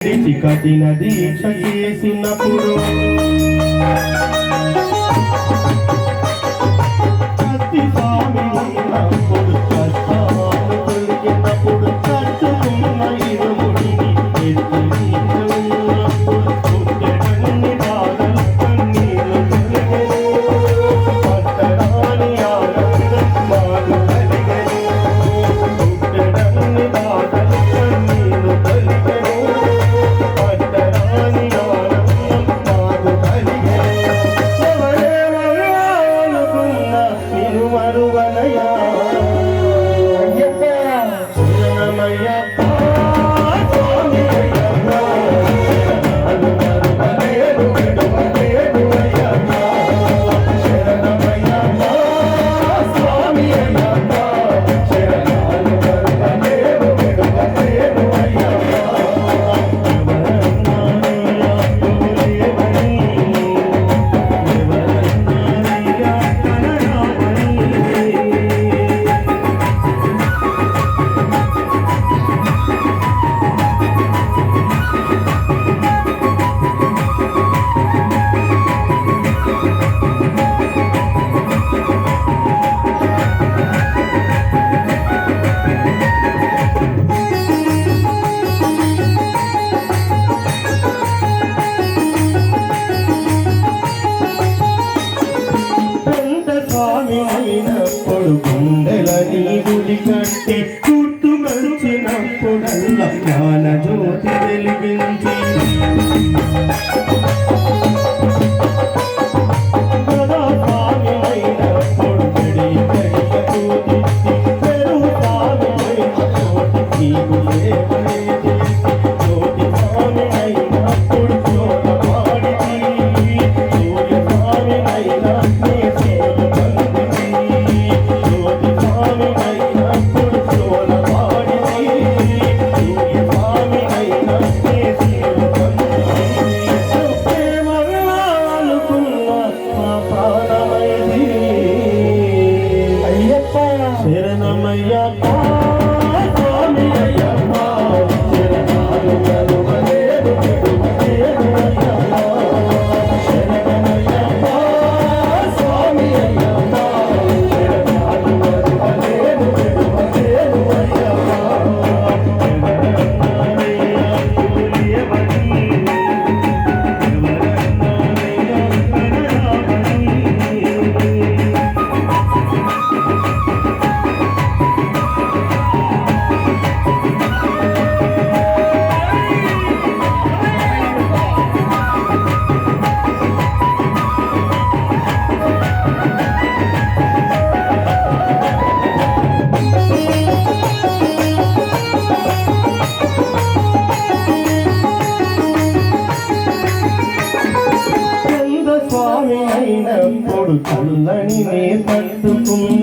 కఠిన దీక్ష చేసినప్పుడు కత్తి స్వామి ఉన్నప్పుడు కష్టాలు దొరికినప్పుడు కట్టుకున్న ఇరుముడిని ఎత్తి ఉన్నప్పుడు పుట్టెడన్ని బాధలు కన్నీళ్ళు పట్టరాని ఆనందం మాకు కలిగను పుట్టెడన్ని బాధలు కన్నీళ్ళు కలిగను గుండెలని గుడి కట్టి చుట్టూ కలిసినప్పుడల్లా జ్ఞాన జ్యోతి వెలిగించి స్వామి అయినప్పుడు గడి గడియ పూజించి పెరుగు స్వామి అయిన జ్యోతి జ్యోతి స్వామి అయినప్పుడు జ్యోత పాడిచి సూర్య స్వామి అయిన శరణమయ్యప్ప స్వామి అయ్యప్ప శరణాలు కరువలేరు అయ్యప్ప శరణమయ్యప్ప స్వామి అయ్యప్ప శరణాలు కరువలేరు స్వామి అయినప్పుడు చల్లని నే తట్టుకున్న